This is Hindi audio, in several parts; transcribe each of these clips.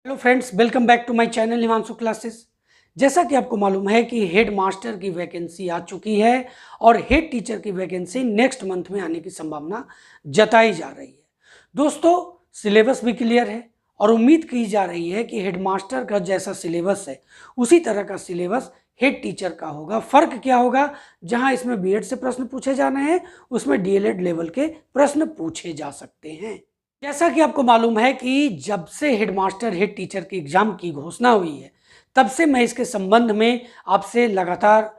Hello friends, welcome back to my channel Himanshu classes. जैसा कि आपको मालूम है कि हेड मास्टर की वैकेंसी आ चुकी है और हेड टीचर की वैकेंसी नेक्स्ट मंथ में आने की संभावना जताई जा रही है। दोस्तों, सिलेबस भी क्लियर है और उम्मीद की जा रही है कि हेड मास्टर का जैसा सिलेबस है उसी तरह का सिलेबस हेड टीचर का होगा। फर्क क्या होगा, जहां इसमें बीएड से प्रश्न पूछे जाने हैं उसमें डीएलएड लेवल के प्रश्न पूछे जा सकते हैं। जैसा कि आपको मालूम है कि जब से हेडमास्टर हेड टीचर की एग्जाम की घोषणा हुई है तब से मैं इसके संबंध में आपसे लगातार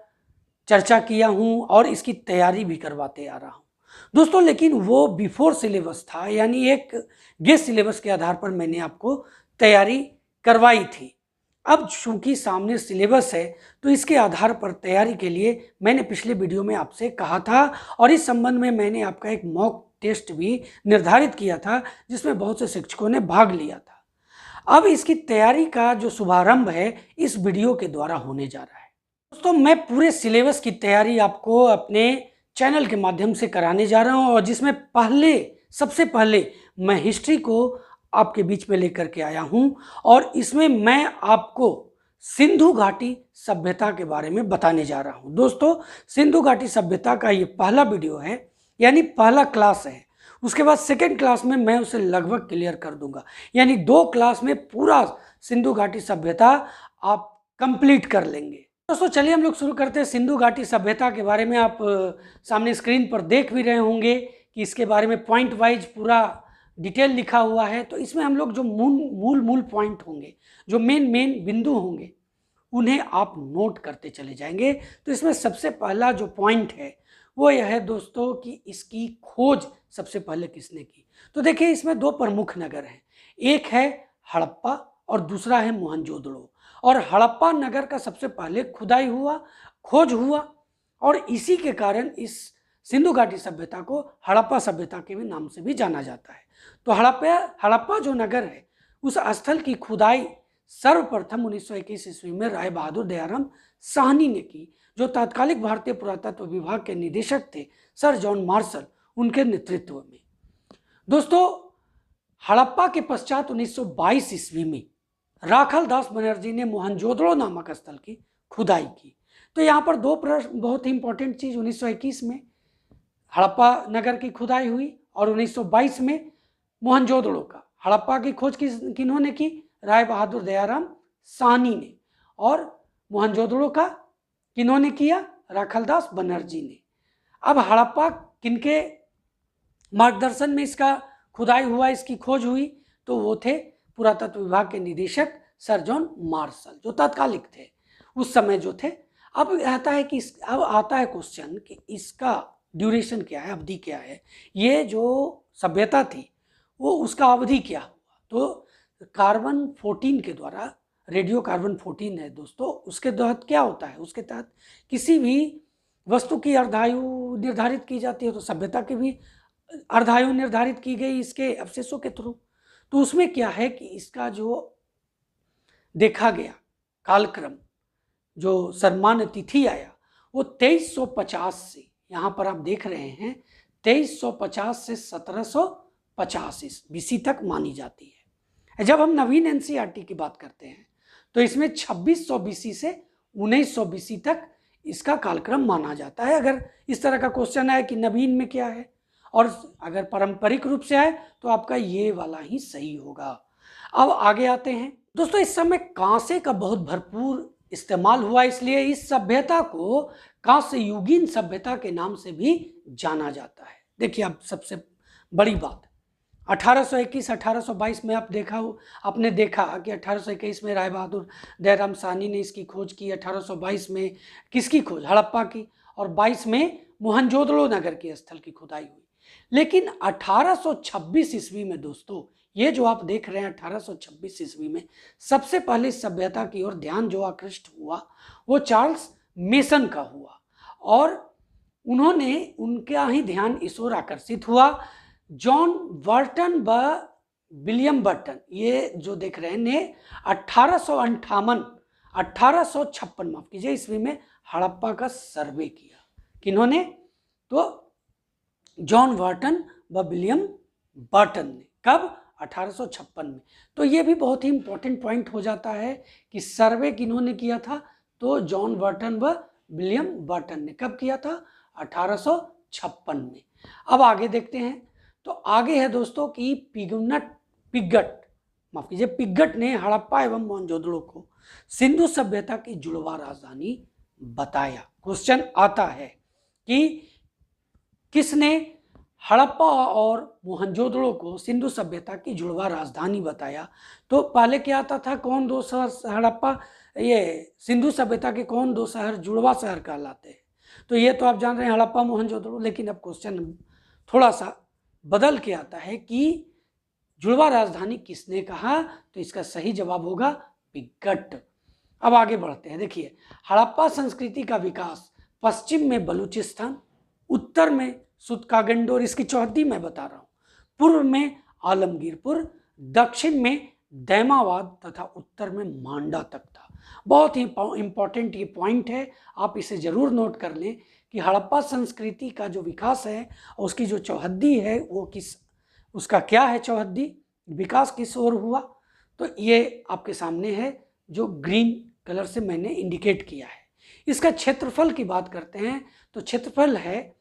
चर्चा किया हूं और इसकी तैयारी भी करवाते आ रहा हूं दोस्तों। लेकिन वो बिफोर सिलेबस था, यानी एक गेस्ट सिलेबस के आधार पर मैंने आपको तैयारी करवाई थी। अब चूंकि सामने सिलेबस है तो इसके आधार पर तैयारी के लिए मैंने पिछले वीडियो में आपसे कहा था और इस संबंध में मैंने आपका एक मॉक टेस्ट भी निर्धारित किया था जिसमें बहुत से शिक्षकों ने भाग लिया था। अब इसकी तैयारी का जो शुभारंभ है इस वीडियो के द्वारा होने जा रहा है। दोस्तों, मैं पूरे सिलेबस की तैयारी आपको अपने चैनल के माध्यम से कराने जा रहा हूं और जिसमें सबसे पहले मैं हिस्ट्री को आपके बीच में लेकर के आया हूं और इसमें मैं आपको सिंधु घाटी सभ्यता के बारे में बताने जा रहा हूं। दोस्तों, सिंधु घाटी सभ्यता का ये पहला वीडियो है, यानी पहला क्लास है। उसके बाद सेकेंड क्लास में मैं उसे लगभग क्लियर कर दूंगा, यानी 2 क्लास में पूरा सिंधु घाटी सभ्यता आप कंप्लीट कर लेंगे। दोस्तों, चलिए हम लोग शुरू करते हैं। सिंधु घाटी सभ्यता के बारे में आप सामने स्क्रीन पर देख भी रहे होंगे कि इसके बारे में पॉइंट वाइज पूरा डिटेल लिखा हुआ है। तो इसमें हम लोग जो मूल पॉइंट होंगे, जो मेन बिंदु होंगे, उन्हें आप नोट करते चले जाएंगे। तो इसमें सबसे पहला जो पॉइंट है वो यह है दोस्तों कि इसकी खोज सबसे पहले किसने की। तो देखिए, इसमें 2 प्रमुख नगर हैं, एक है हड़प्पा और दूसरा है मोहनजोदड़ो। और हड़प्पा नगर का सबसे पहले खुदाई हुआ, खोज हुआ और इसी के कारण इस सिंधु घाटी सभ्यता को हड़प्पा सभ्यता के नाम से भी जाना जाता है। तो हड़प्पा जो नगर है उस स्थल की खुदाई सर्वप्रथम 1921 ईस्वी में राय बहादुर दयाराम साहनी ने की, जो तात्कालिक भारतीय पुरातत्व विभाग के निदेशक थे सर जॉन मार्शल, उनके नेतृत्व में। दोस्तों, हड़प्पा के पश्चात 1922 ईस्वी में राखल दास बनर्जी ने मोहनजोदड़ो नामक स्थल की खुदाई की। तो यहाँ पर 2 प्रश्न, बहुत ही इंपॉर्टेंट चीज, 1921 में हड़प्पा नगर की खुदाई हुई और 1922 में मोहनजोदड़ो का। हड़प्पा की खोज किन्होंने की? राय बहादुर दयाराम साहनी ने। और मोहनजोदड़ो का किन्होंने किया? राखलदास बनर्जी ने। अब हड़प्पा किनके मार्गदर्शन में इसका खुदाई हुआ, इसकी खोज हुई? तो वो थे पुरातत्व विभाग के निदेशक सर जॉन मार्शल, जो तात्कालिक थे उस समय जो थे। अब आता है क्वेश्चन कि इसका ड्यूरेशन क्या है, अवधि क्या है, ये जो सभ्यता थी वो उसका अवधि क्या हुआ। तो कार्बन 14 के द्वारा, रेडियो कार्बन 14 है दोस्तों, उसके तहत क्या होता है, उसके तहत किसी भी वस्तु की अर्धायु निर्धारित की जाती है। तो सभ्यता की भी अर्धायु निर्धारित की गई इसके अवशेषों के थ्रू। तो उसमें क्या है कि इसका जो देखा गया कालक्रम, जो सम्मान तिथि आया, वो 2350 से, यहाँ पर आप देख रहे हैं 2350 से 1750 बीसी तक मानी जाती है। जब हम नवीन एनसीईआरटी की बात करते हैं तो इसमें 2600 बीसी से 1900 बीसी तक इसका कालक्रम माना जाता है। अगर इस तरह का क्वेश्चन आए कि नवीन में क्या है और अगर पारंपरिक रूप से आए तो आपका ये वाला ही सही होगा। अब आगे आते हैं दोस्तों। इस समय कांसे का बहुत भरपूर इस्तेमाल हुआ, इसलिए इस सभ्यता को कांस्य युगीन सभ्यता के नाम से भी जाना जाता है। देखिए, अब सबसे बड़ी बात, 1821 1822 में आपने देखा कि 1821 में राय बहादुर दयाराम साहनी ने इसकी खोज की, 1822 में किसकी खोज? हड़प्पा की, और 22 में मोहनजोदड़ो नगर के स्थल की खुदाई हुई। लेकिन 1826 ईस्वी में दोस्तों, ये जो आप देख रहे हैं 1826 ईस्वी में सबसे पहले सभ्यता की ओर ध्यान जो आकृष्ट हुआ वो चार्ल्स मेसन का हुआ और उनका ही ध्यान इस ओर आकर्षित हुआ। जॉन वर्टन व विलियम बर्टन, ये जो देख रहे हैं, ने 1856 माफ कीजिए ईस्वी में हड़प्पा का सर्वे किया। किन्होंने? तो जॉन वर्टन व विलियम बर्टन ने। कब? 1856 में। तो ये भी बहुत ही इंपॉर्टेंट पॉइंट हो जाता है कि सर्वे किन्होंने किया था, तो जॉन बर्टन व विलियम बर्टन ने। कब किया था? 1856 में। अब आगे देखते हैं, तो आगे है दोस्तों कि पिग्गट ने हड़प्पा एवं मोहनजोदड़ो को सिंधु सभ्यता की जुड़वा राजधानी बताया। क्वेश्चन आता है कि किसने हड़प्पा और मोहनजोदड़ो को सिंधु सभ्यता की जुड़वा राजधानी बताया? तो पहले क्या आता था, कौन दो शहर हड़प्पा ये सिंधु सभ्यता के कौन दो शहर जुड़वा शहर कहलाते हैं? तो ये तो आप जान रहे हैं, हड़प्पा मोहनजोदड़ो। लेकिन अब क्वेश्चन थोड़ा सा बदल के आता है कि जुड़वा राजधानी किसने कहा? तो इसका सही जवाब होगा पिग्गट। अब आगे बढ़ते हैं। देखिए, हड़प्पा संस्कृति का विकास पश्चिम में बलूचिस्तान, उत्तर में सुतकागंडोर, इसकी चौहद्दी मैं बता रहा हूँ, पूर्व में आलमगीरपुर, दक्षिण में दैमाबाद तथा उत्तर में मांडा तक था। बहुत ही इंपॉर्टेंट ये पॉइंट है, आप इसे जरूर नोट कर लें कि हड़प्पा संस्कृति का जो विकास है उसकी जो चौहद्दी है वो उसका क्या है, चौहद्दी विकास किस ओर हुआ? तो ये आपके सामने है, जो ग्रीन कलर से मैंने इंडिकेट किया है। इसका क्षेत्रफल की बात करते हैं तो क्षेत्रफल है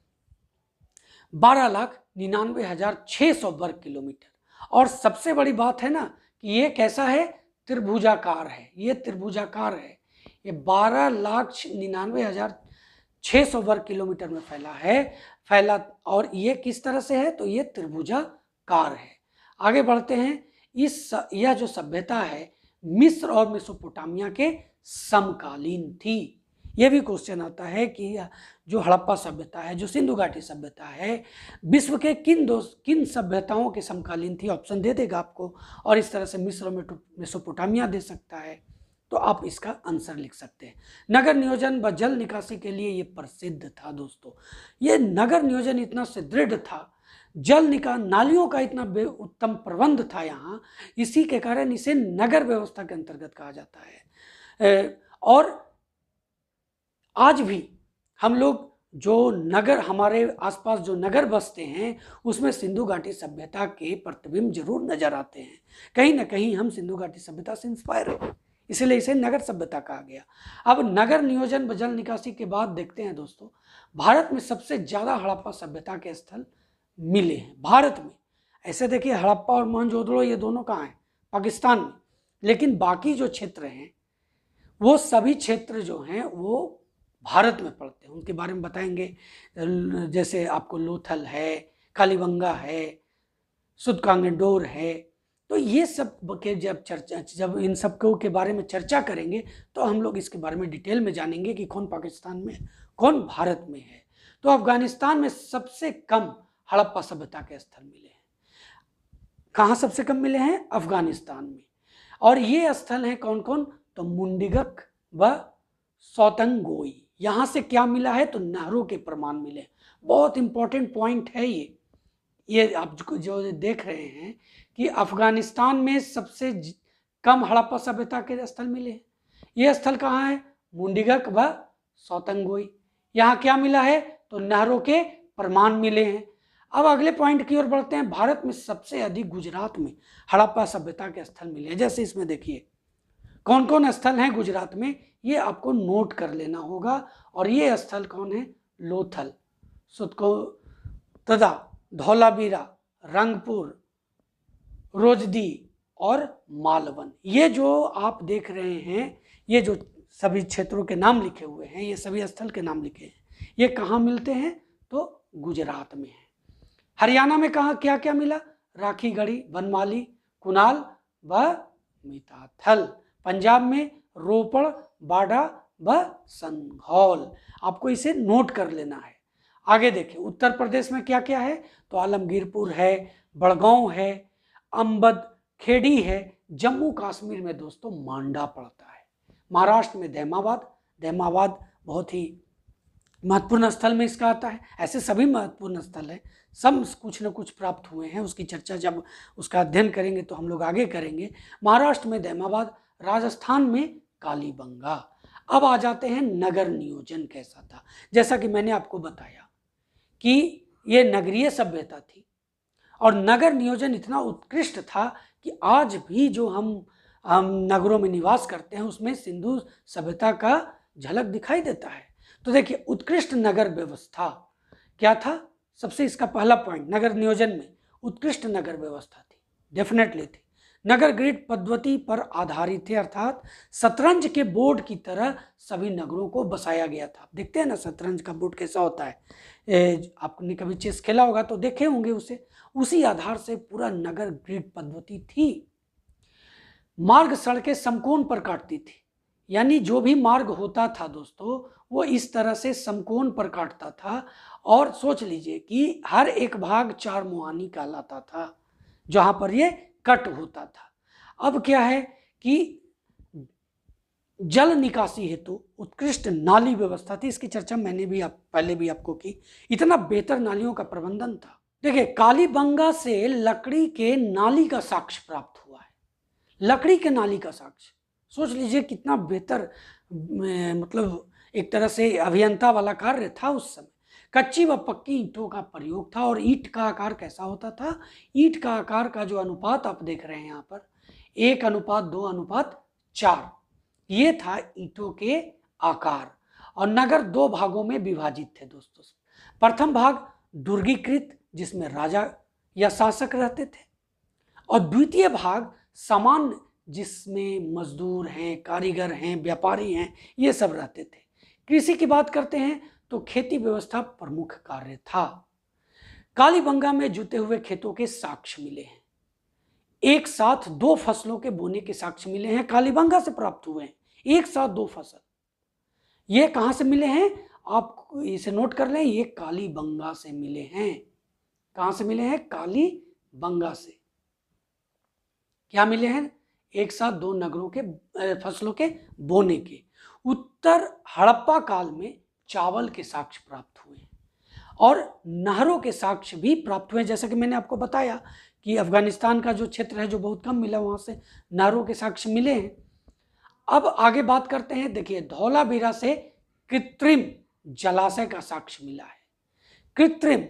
12,99,600 वर्ग किलोमीटर। और सबसे बड़ी बात है ना कि ये कैसा है, त्रिभुजाकार है। ये त्रिभुजाकार है, ये 12,99,600 वर्ग किलोमीटर में फैला और ये किस तरह से है, तो ये त्रिभुजाकार है। आगे बढ़ते हैं। यह जो सभ्यता है मिस्र और मेसोपोटामिया के समकालीन थी। यह भी क्वेश्चन आता है कि जो हड़प्पा सभ्यता है, जो सिंधु घाटी सभ्यता है, विश्व के किन सभ्यताओं के समकालीन थी? ऑप्शन दे देगा आपको, और इस तरह से मिस्र और मेसोपोटामिया दे सकता है। तो आप इसका आंसर लिख सकते हैं। नगर नियोजन व जल निकासी के लिए ये प्रसिद्ध था दोस्तों। ये नगर नियोजन इतना सुदृढ़ था, नालियों का इतना उत्तम प्रबंध था यहाँ, इसी के कारण इसे नगर व्यवस्था के अंतर्गत कहा जाता है। और आज भी हम लोग जो नगर, हमारे आसपास जो नगर बसते हैं, उसमें सिंधु घाटी सभ्यता के प्रतिबिंब जरूर नजर आते हैं। कहीं ना कहीं हम सिंधु घाटी सभ्यता से इंस्पायर हैं, इसलिए इसे नगर सभ्यता कहा गया। अब नगर नियोजन व जल निकासी के बाद देखते हैं दोस्तों, भारत में सबसे ज्यादा हड़प्पा सभ्यता के स्थल मिले हैं भारत में। ऐसे देखिए, हड़प्पा और मोहनजोदड़ो ये दोनों कहाँ हैं? पाकिस्तान में। लेकिन बाकी जो क्षेत्र हैं, वो सभी क्षेत्र जो हैं वो भारत में पड़ते हैं। उनके बारे में बताएंगे, जैसे आपको लोथल है, कालीबंगा है, सुतकांगडोर है। तो ये सब के जब इन सबको के बारे में चर्चा करेंगे तो हम लोग इसके बारे में डिटेल में जानेंगे कि कौन पाकिस्तान में, कौन भारत में है। तो अफगानिस्तान में सबसे कम हड़प्पा सभ्यता के स्थल मिले हैं। कहाँ सबसे कम मिले हैं? अफगानिस्तान में। और ये स्थल हैं कौन कौन? तो मुंडिगक व सौतंगोई। यहाँ से क्या मिला है? तो नहरों के प्रमाण मिले। बहुत इंपॉर्टेंट पॉइंट है ये आप जो देख रहे हैं कि अफगानिस्तान में सबसे कम हड़प्पा सभ्यता के स्थल मिले हैं। ये स्थल कहाँ है? मुंडिगक व सौतंगोई। यहाँ क्या मिला है? तो नहरों के प्रमाण मिले हैं। अब अगले पॉइंट की ओर बढ़ते हैं। भारत में सबसे अधिक गुजरात में हड़प्पा सभ्यता के स्थल मिले हैं। जैसे इसमें देखिए कौन कौन स्थल हैं गुजरात में, ये आपको नोट कर लेना होगा। और ये स्थल कौन है? लोथल, सुतकोतदा, धौलावीरा, रंगपुर, रोजदी और मालवन। ये जो आप देख रहे हैं, ये जो सभी क्षेत्रों के नाम लिखे हुए हैं, ये सभी स्थल के नाम लिखे हैं, ये कहाँ मिलते हैं? तो गुजरात में है। हरियाणा में कहाँ क्या क्या मिला? राखीगढ़ी, बनमाली, कुनाल व मिताथल। पंजाब में रोपड़, बाडा व संघौल। आपको इसे नोट कर लेना है। आगे देखिए, उत्तर प्रदेश में क्या क्या है? तो आलमगीरपुर है, बड़गांव है, अंबद खेड़ी है। जम्मू कश्मीर में दोस्तों मांडा पड़ता है। महाराष्ट्र में दैमाबाद बहुत ही महत्वपूर्ण स्थल में इसका आता है। ऐसे सभी महत्वपूर्ण स्थल है, सब कुछ न कुछ प्राप्त हुए हैं। उसकी चर्चा जब उसका अध्ययन करेंगे तो हम लोग आगे करेंगे। महाराष्ट्र में दैमाबाद, राजस्थान में कालीबंगा। अब आ जाते हैं नगर नियोजन कैसा था। जैसा कि मैंने आपको बताया कि ये नगरीय सभ्यता थी और नगर नियोजन इतना उत्कृष्ट था कि आज भी जो हम नगरों में निवास करते हैं उसमें सिंधु सभ्यता का झलक दिखाई देता है। तो देखिए, उत्कृष्ट नगर व्यवस्था क्या था, सबसे इसका पहला पॉइंट, नगर नियोजन में उत्कृष्ट नगर व्यवस्था थी, डेफिनेटली थी। नगर ग्रिड पद्धति पर आधारित थे, अर्थात शतरंज के बोर्ड की तरह सभी नगरों को बसाया गया था। देखते हैं ना शतरंज का बोर्ड कैसा होता है, आपने कभी चेस खेला होगा तो देखे होंगे उसे, उसी आधार से पूरा नगर ग्रिड पद्धति थी। मार्ग सड़कें समकोण पर काटती थी, यानी जो भी मार्ग होता था दोस्तों वो इस तरह से समकोण पर काटता था, और सोच लीजिए कि हर एक भाग 4 मुहानी कहलाता था जहां पर ये कट होता था। अब क्या है कि जल निकासी हेतु उत्कृष्ट नाली व्यवस्था थी, इसकी चर्चा मैंने भी पहले भी आपको की। इतना बेहतर नालियों का प्रबंधन था। देखिए, कालीबंगा से लकड़ी के नाली का साक्ष्य प्राप्त हुआ है, लकड़ी के नाली का साक्ष्य। सोच लीजिए कितना बेहतर, मतलब एक तरह से अभियंता वाला कार्य था उस समय। कच्ची व पक्की ईंटों का प्रयोग था, और ईंट का आकार कैसा होता था, ईंट का आकार का जो अनुपात आप देख रहे हैं यहाँ पर 1:2:4, ये था ईंटों के आकार। और नगर 2 भागों में विभाजित थे दोस्तों। प्रथम भाग दुर्गीकृत, जिसमें राजा या शासक रहते थे, और द्वितीय भाग सामान्य, जिसमें मजदूर हैं, कारीगर हैं, व्यापारी हैं, ये सब रहते थे। कृषि की बात करते हैं तो खेती व्यवस्था प्रमुख कार्य था। कालीबंगा में जुते हुए खेतों के साक्ष्य मिले हैं, एक साथ 2 फसलों के बोने के साक्ष्य मिले हैं, कालीबंगा से प्राप्त हुए हैं, एक साथ 2 फसल। ये कहां से मिले हैं, आप इसे नोट कर लें, ये कालीबंगा से मिले हैं। कहां से मिले हैं, कालीबंगा से। क्या मिले हैं, एक साथ 2 नगरों के फसलों के बोने के। उत्तर हड़प्पा काल में चावल के साक्ष्य प्राप्त हुए और नहरों के साक्ष्य भी प्राप्त हुए। जैसा कि मैंने आपको बताया कि अफगानिस्तान का जो क्षेत्र है जो बहुत कम मिला, वहां से नहरों के साक्ष्य मिले हैं। अब आगे बात करते हैं। देखिए, धौलावीरा से कृत्रिम जलाशय का साक्ष्य मिला है। कृत्रिम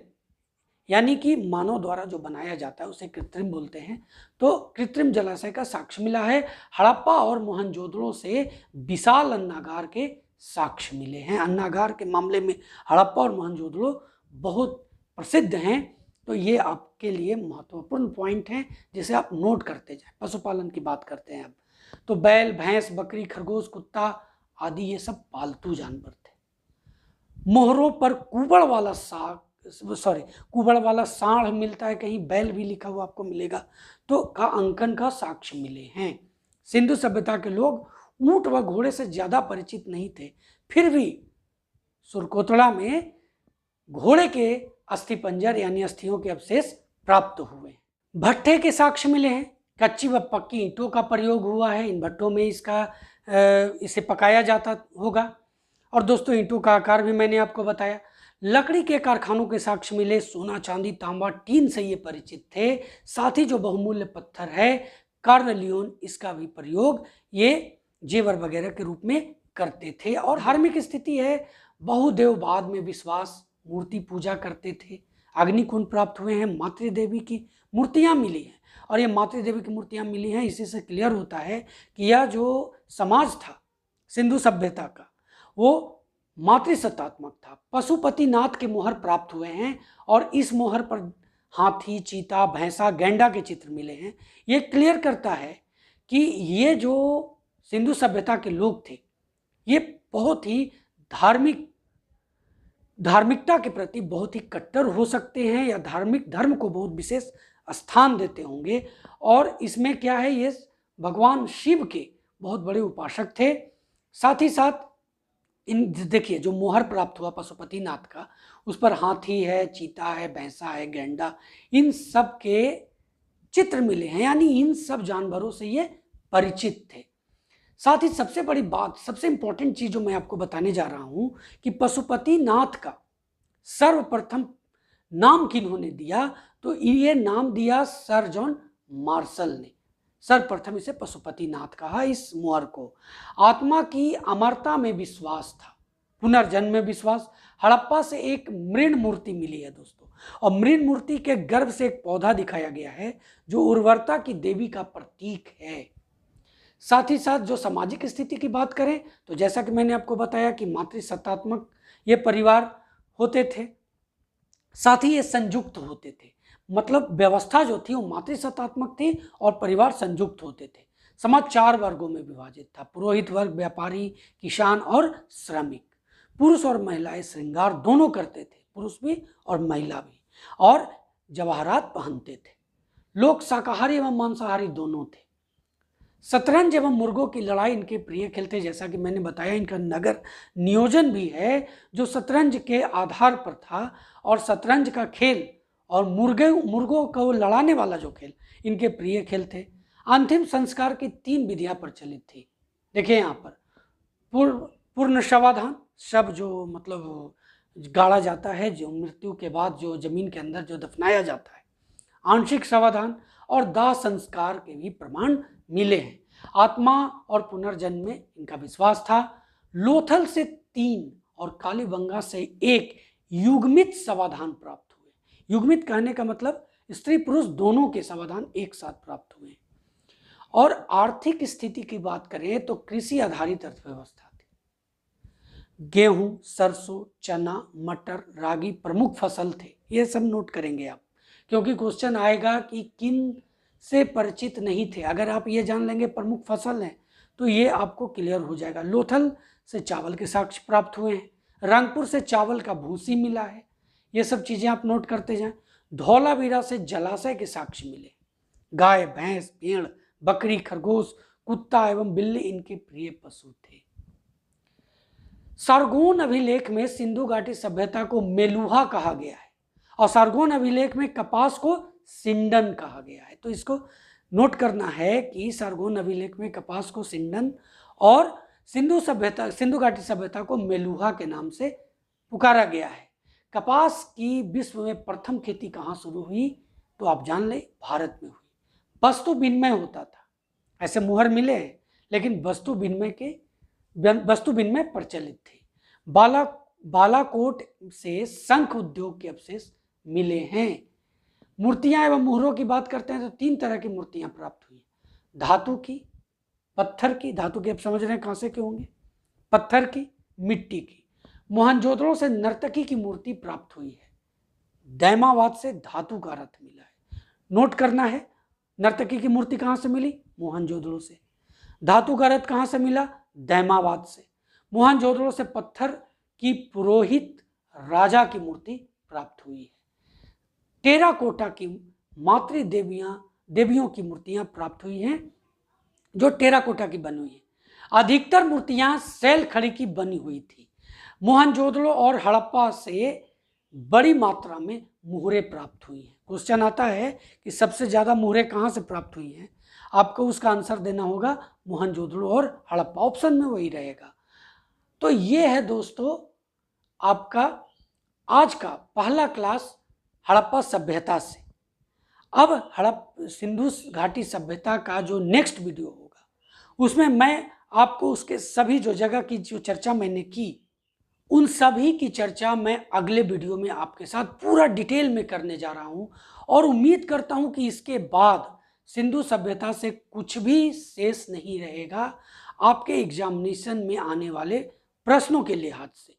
यानी कि मानव द्वारा जो बनाया जाता है उसे कृत्रिम बोलते हैं। तो कृत्रिम जलाशय का साक्ष्य मिला है। हड़प्पा और मोहनजोदड़ो से विशाल अन्नागार के साक्ष्य मिले हैं। अन्नागार के मामले में हड़प्पा और मोहनजोदड़ो बहुत प्रसिद्ध हैं। तो ये आपके लिए महत्वपूर्ण पॉइंट हैं जिसे आप नोट करते जाएं। पशुपालन की बात करते हैं अब। तो बैल, भैंस, बकरी, खरगोश, कुत्ता आदि ये सब पालतू जानवर थे। मोहरों पर कुबड़ वाला सांड मिलता है, कहीं बैल भी लिखा हुआ आपको मिलेगा, तो का अंकन का साक्ष्य मिले हैं। सिंधु सभ्यता के लोग ऊंट व घोड़े से ज्यादा परिचित नहीं थे, फिर भी सुरकोतड़ा में घोड़े के अस्थिपंजर यानी अस्थियों के अवशेष प्राप्त हुए। भट्ठे के साक्ष्य मिले हैं। कच्ची व पक्की ईंटों का प्रयोग हुआ है, इन भट्टों में इसे पकाया जाता होगा। और दोस्तों, ईंटों का आकार भी मैंने आपको बताया। लकड़ी के कारखानों के साक्ष्य मिले। सोना, चांदी, तांबा, टीन से ये परिचित थे। साथ ही जो बहुमूल्य पत्थर है कार्नलियन, इसका भी प्रयोग ये जेवर वगैरह के रूप में करते थे। और धार्मिक स्थिति है, बहुदेववाद में विश्वास, मूर्ति पूजा करते थे। अग्निकुंड प्राप्त हुए हैं, मातृदेवी की मूर्तियां मिली हैं। और ये मातृदेवी की मूर्तियां मिली हैं, इसी से क्लियर होता है कि यह जो समाज था सिंधु सभ्यता का वो मातृसत्तात्मक था। पशुपतिनाथ के मोहर प्राप्त हुए हैं और इस मोहर पर हाथी, चीता, भैंसा, गैंडा के चित्र मिले हैं। ये क्लियर करता है कि ये जो सिंधु सभ्यता के लोग थे ये बहुत ही धार्मिकता के प्रति बहुत ही कट्टर हो सकते हैं, या धार्मिक धर्म को बहुत विशेष स्थान देते होंगे। और इसमें क्या है, ये भगवान शिव के बहुत बड़े उपासक थे। साथ ही साथ इन देखिए जो मोहर प्राप्त हुआ पशुपतिनाथ का, उस पर हाथी है, चीता है, भैंसा है, गैंडा, इन सब के चित्र मिले हैं, यानी इन सब जानवरों से ये परिचित थे। साथ ही सबसे बड़ी बात, सबसे इंपॉर्टेंट चीज जो मैं आपको बताने जा रहा हूं कि पशुपतिनाथ का सर्वप्रथम नाम किन्होंने दिया, तो ये नाम दिया सर जॉन मार्शल ने। सर्वप्रथम इसे पशुपतिनाथ कहा इस मोहर को। आत्मा की अमरता में विश्वास था, पुनर्जन्म में विश्वास। हड़प्पा से एक मृण मूर्ति मिली है दोस्तों। और मृण मूर्ति के गर्भ से एक पौधा दिखाया गया है जो उर्वरता की देवी का प्रतीक है। साथ ही साथ जो सामाजिक स्थिति की बात करें तो जैसा कि मैंने आपको बताया कि मातृसत्तात्मक ये परिवार होते थे, साथ ही ये संयुक्त होते थे, मतलब व्यवस्था जो थी वो मातृसत्तात्मक थी और परिवार संयुक्त होते थे। समाज 4 वर्गों में विभाजित था, पुरोहित वर्ग, व्यापारी, किसान और श्रमिक। पुरुष और महिलाएं श्रृंगार दोनों करते थे, पुरुष भी और महिला भी, और जवाहरात पहनते थे। लोग शाकाहारी एवं मांसाहारी दोनों थे। शतरंज एवं मुर्गों की लड़ाई इनके प्रिय खेल थे। जैसा कि मैंने बताया, इनका नगर नियोजन भी है जो शतरंज के आधार पर था, और शतरंज का खेल और मुर्गों को लड़ाने वाला जो खेल इनके प्रिय खेल थे। अंतिम संस्कार की 3 विधियां प्रचलित थी। देखिए यहाँ पर पूर्ण शवाधान, शव जो मतलब गाड़ा जाता है, जो मृत्यु के बाद जो जमीन के अंदर जो दफनाया जाता है, आंशिक शवाधान और दाह संस्कार के भी प्रमाण मिले हैं। आत्मा और पुनर्जन्म में इनका विश्वास था। लोथल से 3 और कालीबंगा से 1 युग्मित समाधान प्राप्त हुए। युग्मित कहने का मतलब स्त्री पुरुष दोनों के समाधान एक साथ प्राप्त हुए। और आर्थिक स्थिति की बात करें तो कृषि आधारित अर्थव्यवस्था थी। गेहूं, सरसों, चना, मटर, रागी प्रमुख फसल थे। ये सब नोट करेंगे आप, क्योंकि क्वेश्चन आएगा कि किन से परिचित नहीं थे। अगर आप ये जान लेंगे प्रमुख फसल हैं तो ये आपको क्लियर हो जाएगा। लोथल से चावल के साक्ष्य प्राप्त हुए हैं। रंगपुर से चावल का भूसी मिला है। ये सब चीज़ें आप नोट करते जाएं। धौलावीरा से जलाशय के साक्ष्य मिले। गाय, भैंस, भेड़, बकरी, खरगोश, कुत्ता एवं बिल्ली इनके प्रिय पशु थे। सारगोन अभिलेख में सिंधु घाटी सभ्यता को मेलुहा कहा गया है, और सारगोन अभिलेख में कपास को सिंडन कहा गया है। तो इसको नोट करना है कि सारगोन अभिलेख में कपास को सिंडन और सिंधु घाटी सभ्यता को मेलुहा के नाम से पुकारा गया है। कपास की विश्व में प्रथम खेती कहाँ शुरू हुई तो आप जान ले, भारत में हुई। वस्तु विनिमय होता था, ऐसे मुहर मिले हैं, लेकिन वस्तु विनिमय प्रचलित थी। बालाकोट से शंख उद्योग के अवशेष मिले हैं। मूर्तियां एवं मुहरों की बात करते हैं तो 3 तरह की मूर्तियां प्राप्त हुई। धातु की, पत्थर की, धातु की आप समझ रहे हैं कहां से के होंगे, पत्थर की, मिट्टी की। मोहनजोदड़ो से नर्तकी की मूर्ति प्राप्त हुई है। दैमावाद से धातु का रथ मिला है। नोट करना है, नर्तकी की मूर्ति कहां से मिली, मोहनजोदड़ो से। धातु का रथ कहां से मिला, दैमावाद से। मोहनजोदड़ो से पत्थर की पुरोहित राजा की मूर्ति प्राप्त हुई है। टेराकोटा की मातृ देवियों की मूर्तियां प्राप्त हुई हैं जो टेराकोटा की बनी हुई है। अधिकतर मूर्तियां सैल खड़ी की बनी हुई थी। मोहनजोदड़ो और हड़प्पा से बड़ी मात्रा में मुहरें प्राप्त हुई हैं। क्वेश्चन आता है कि सबसे ज्यादा मुहरें कहां से प्राप्त हुई हैं, आपको उसका आंसर देना होगा मोहनजोदड़ो और हड़प्पा, ऑप्शन में वही रहेगा। तो ये है दोस्तों आपका आज का पहला क्लास हड़प्पा सभ्यता से। अब सिंधु घाटी सभ्यता का जो नेक्स्ट वीडियो होगा उसमें मैं आपको उसके सभी जो जगह की जो चर्चा मैंने की, उन सभी की चर्चा मैं अगले वीडियो में आपके साथ पूरा डिटेल में करने जा रहा हूं। और उम्मीद करता हूं कि इसके बाद सिंधु सभ्यता से कुछ भी शेष नहीं रहेगा आपके एग्जामिनेशन में आने वाले प्रश्नों के लिहाज से।